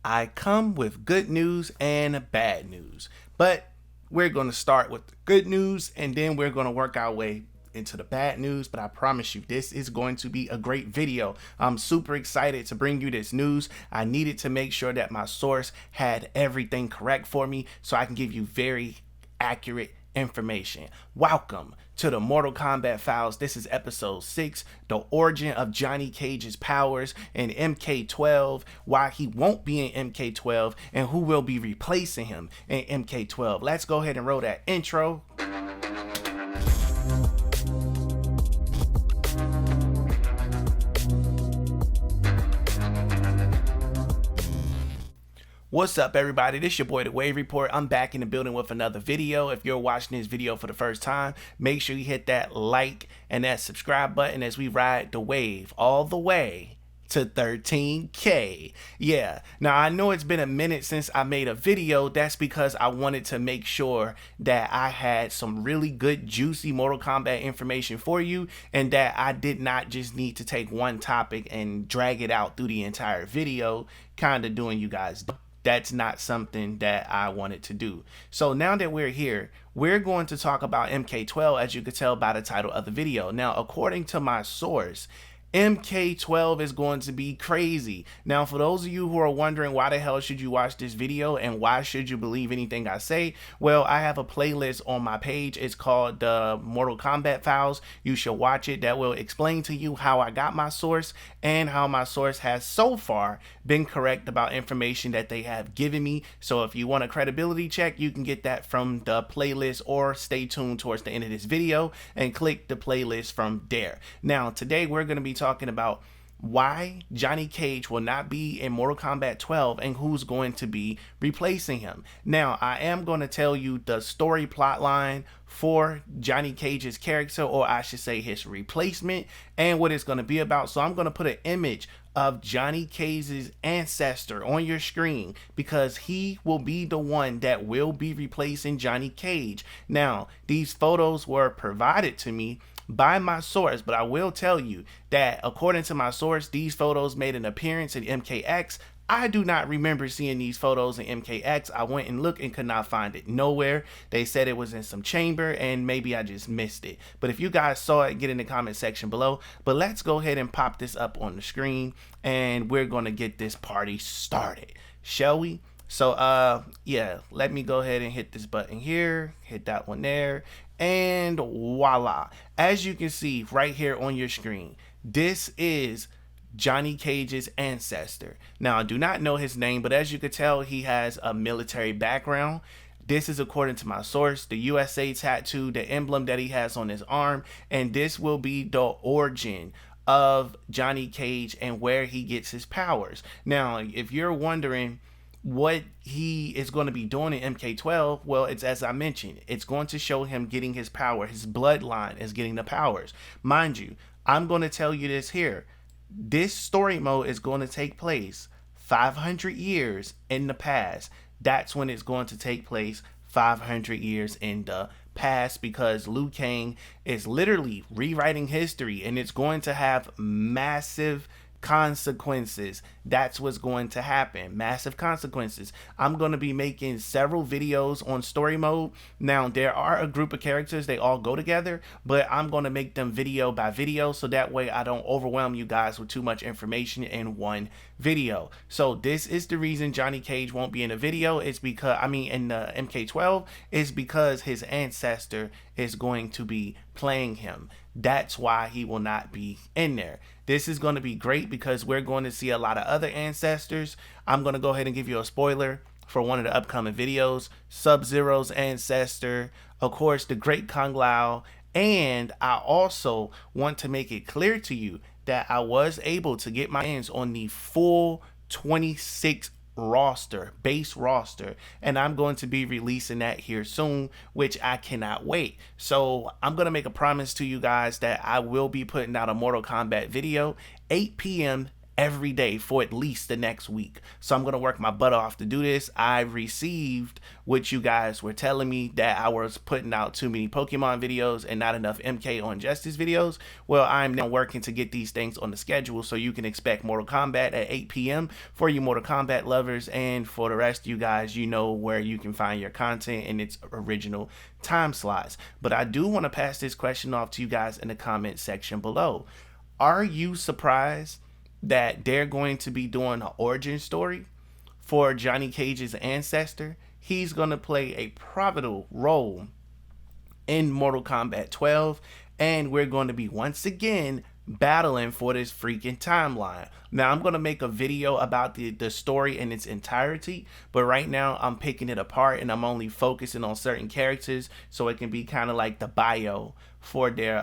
I come with good news and bad news, but we're going to start with the good news and then we're going to work our way into the bad news. But I promise you, this is going to be a great video. I'm super excited to bring you this news. I needed to make sure that my source had everything correct for me so I can give you very accurate information. Welcome to the Mortal Kombat files. This is episode 6, the origin of Johnny Cage's powers in MK12, why he won't be in MK12, and who will be replacing him in MK12. Let's go ahead and roll that intro. What's up, everybody? This your boy, The Wave Report. I'm back in the building with another video. If you're watching this video for the first time, make sure you hit that like and that subscribe button as we ride the wave all the way to 13K. Yeah, now I know it's been a minute since I made a video. That's because I wanted to make sure that I had some really good, juicy Mortal Kombat information for you, and that I did not just need to take one topic and drag it out through the entire video, kind of doing you guys. That's not something that I wanted to do. So now that we're here, we're going to talk about MK12, as you could tell by the title of the video. Now, according to my source, MK12 is going to be crazy. Now, for those of you who are wondering why the hell should you watch this video and why should you believe anything I say, well, I have a playlist on my page. It's called the Mortal Kombat Files. You should watch it. That will explain to you how I got my source and how my source has so far been correct about information that they have given me. So if you want a credibility check, you can get that from the playlist, or stay tuned towards the end of this video and click the playlist from there. Now, today we're going to be talking about why Johnny Cage will not be in Mortal Kombat 12 and who's going to be replacing him. Now, I am going to tell you the story plot line for Johnny Cage's character, or I should say his replacement, and what it's going to be about. So I'm going to put an image of Johnny Cage's ancestor on your screen because he will be the one that will be replacing Johnny Cage. Now, these photos were provided to me by my source, but I will tell you that according to my source, these photos made an appearance in MKX. I do not remember seeing these photos in MKX. I went and looked and could not find it nowhere. They said it was in some chamber and maybe I just missed it. But if you guys saw it, get in the comment section below. But let's go ahead and pop this up on the screen and we're going to get this party started, shall we? So yeah, let me go ahead and hit this button here, hit that one there, and voila. As you can see right here on your screen, this is Johnny Cage's ancestor. Now, I do not know his name, but as you could tell, he has a military background. This is according to my source, the USA tattoo, the emblem that he has on his arm, and this will be the origin of Johnny Cage and where he gets his powers. Now, if you're wondering what he is going to be doing in MK12, well, it's as I mentioned, it's going to show him getting his power. His bloodline is getting the powers. Mind you, I'm going to tell you this here. This story mode is going to take place 500 years in the past. That's when it's going to take place, 500 years in the past, because Liu Kang is literally rewriting history and it's going to have massive consequences. That's what's going to happen. Massive consequences. I'm going to be making several videos on story mode. Now, there are a group of characters, they all go together, but I'm going to make them video by video so that way I don't overwhelm you guys with too much information in one video. So this is the reason Johnny Cage won't be in a video. It's because, in the MK12, is because his ancestor is going to be playing him. That's why he will not be in there. This is going to be great because we're going to see a lot of other ancestors. I'm going to go ahead and give you a spoiler for one of the upcoming videos. Sub-Zero's ancestor, of course, the Great Kung Lao, and I also want to make it clear to you that I was able to get my hands on the full 26 roster, base roster, and I'm going to be releasing that here soon, which I cannot wait. So I'm going to make a promise to you guys that I will be putting out a Mortal Kombat video 8 p.m. every day for at least the next week. So I'm going to work my butt off to do this. I received what you guys were telling me, that I was putting out too many Pokemon videos and not enough MK on Justice videos. Well, I'm now working to get these things on the schedule, so you can expect Mortal Kombat at 8 p.m. for you Mortal Kombat lovers, and for the rest of you guys, you know where you can find your content in its original time slots. But I do want to pass this question off to you guys in the comment section below. Are you surprised that they're going to be doing an origin story for Johnny Cage's ancestor? He's going to play a pivotal role in Mortal Kombat 12, and we're going to be once again battling for this freaking timeline. Now, I'm going to make a video about the story in its entirety, but right now I'm picking it apart and I'm only focusing on certain characters, so it can be kind of like the bio for their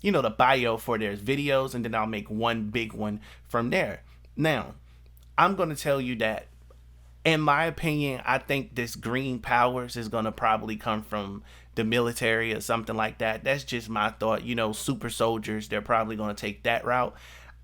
the bio for their videos, and then I'll make one big one from there. Now, I'm going to tell you that in my opinion, I think this green powers is going to probably come from the military or something like that. That's just my thought. Super soldiers, they're probably going to take that route.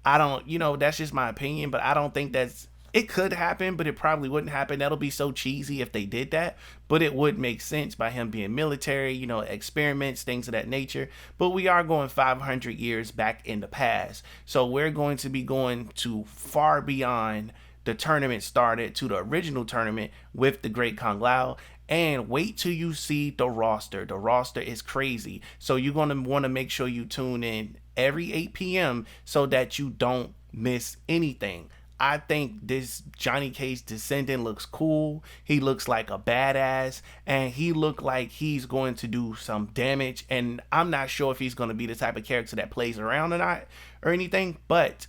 I don't, that's just my opinion, but I don't think it could happen, but it probably wouldn't happen. That'll be so cheesy if they did that, but it would make sense by him being military, experiments, things of that nature. But we are going 500 years back in the past. So we're going to be going to far beyond the tournament started, to the original tournament with the Great Kung Lao. And wait till you see the roster. The roster is crazy. So you're going to want to make sure you tune in every 8 p.m. so that you don't miss anything. I think this Johnny Cage descendant looks cool. He looks like a badass, and he looked like he's going to do some damage. And I'm not sure if he's going to be the type of character that plays around or not or anything, but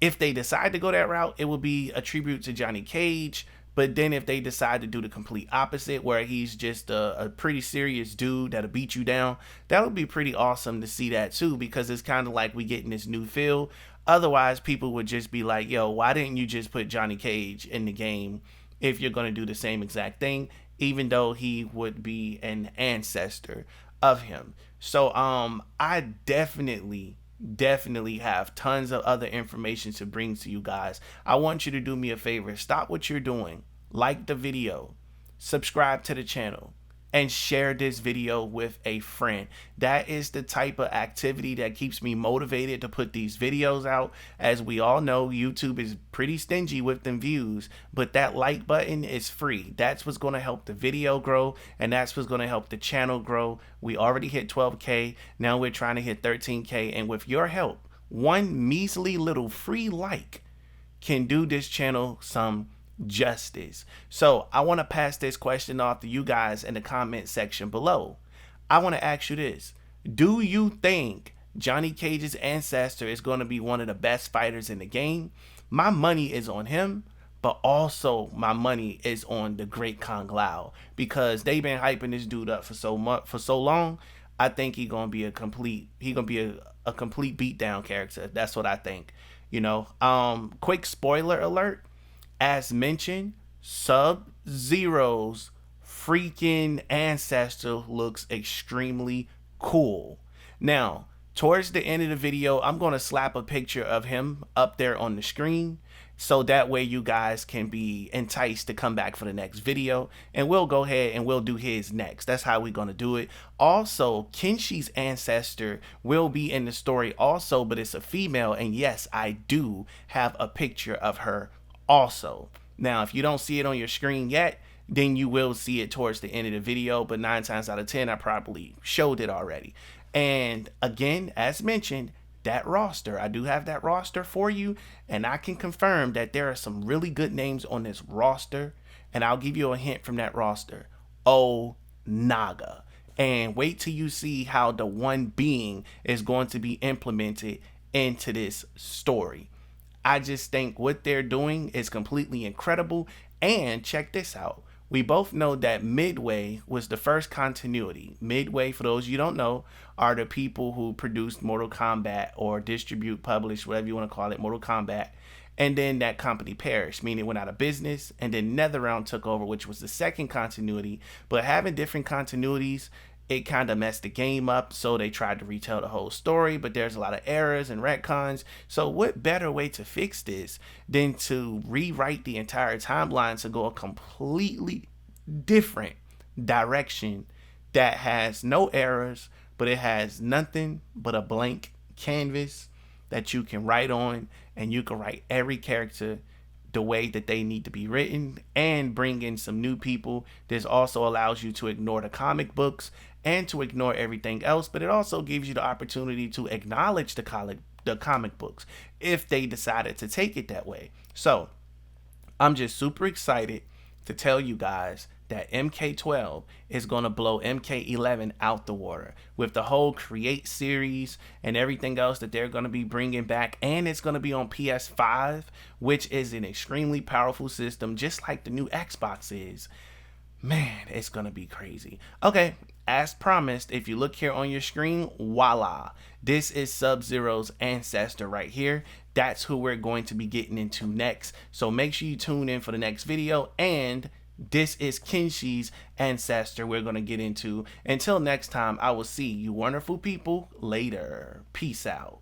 if they decide to go that route, it will be a tribute to Johnny Cage. But then if they decide to do the complete opposite, where he's just a pretty serious dude that'll beat you down, that would be pretty awesome to see that too, because it's kind of like we getting this new feel. Otherwise, people would just be like, yo, why didn't you just put Johnny Cage in the game if you're going to do the same exact thing, even though he would be an ancestor of him? So I definitely have tons of other information to bring to you guys. I want you to do me a favor. Stop what you're doing, like the video, subscribe to the channel, and share this video with a friend. That is the type of activity that keeps me motivated to put these videos out. As we all know, YouTube is pretty stingy with them views, but that like button is free. That's what's going to help the video grow, and that's what's going to help the channel grow. We already hit 12K. Now we're trying to hit 13K, and with your help, one measly little free like can do this channel some justice. So I want to pass this question off to you guys in the comment section below. I want to ask you this: do you think Johnny Cage's ancestor is going to be one of the best fighters in the game? My money is on him, but also my money is on the Great Kung Lao, because they've been hyping this dude up for so long. I think he's gonna be a complete beatdown character. That's what I think. Quick spoiler alert. As mentioned, Sub-Zero's freaking ancestor looks extremely cool. Now, towards the end of the video, I'm going to slap a picture of him up there on the screen, so that way you guys can be enticed to come back for the next video, and we'll go ahead and we'll do his next. That's how we're going to do it. Also, Kenshi's ancestor will be in the story also, but it's a female, and yes, I do have a picture of her also. Now, if you don't see it on your screen yet, then you will see it towards the end of the video, but 9 times out of 10 I probably showed it already. And again, as mentioned, that roster, I do have that roster for you, and I can confirm that there are some really good names on this roster, and I'll give you a hint from that roster: Naga. And wait till you see how the one being is going to be implemented into this story. I just think what they're doing is completely incredible. And check this out. We both know that Midway was the first continuity. Midway, for those you don't know, are the people who produced Mortal Kombat, or distribute, publish, whatever you want to call it, Mortal Kombat. And then that company perished, meaning it went out of business. And then NetherRealm took over, which was the second continuity. But having different continuities it kind of messed the game up, so they tried to retell the whole story, but there's a lot of errors and retcons. So what better way to fix this than to rewrite the entire timeline to go a completely different direction that has no errors, but it has nothing but a blank canvas that you can write on, and you can write every character the way that they need to be written and bring in some new people. This also allows you to ignore the comic books and to ignore everything else, but it also gives you the opportunity to acknowledge the comic books if they decided to take it that way. So I'm just super excited to tell you guys that MK12 is going to blow MK11 out the water with the whole Create series and everything else that they're going to be bringing back. And it's going to be on PS5, which is an extremely powerful system, just like the new Xbox is. Man, it's going to be crazy. Okay, as promised, if you look here on your screen, voila, this is Sub-Zero's ancestor right here. That's who we're going to be getting into next. So make sure you tune in for the next video. And this is Kenshi's ancestor we're going to get into. Until next time, I will see you wonderful people later. Peace out.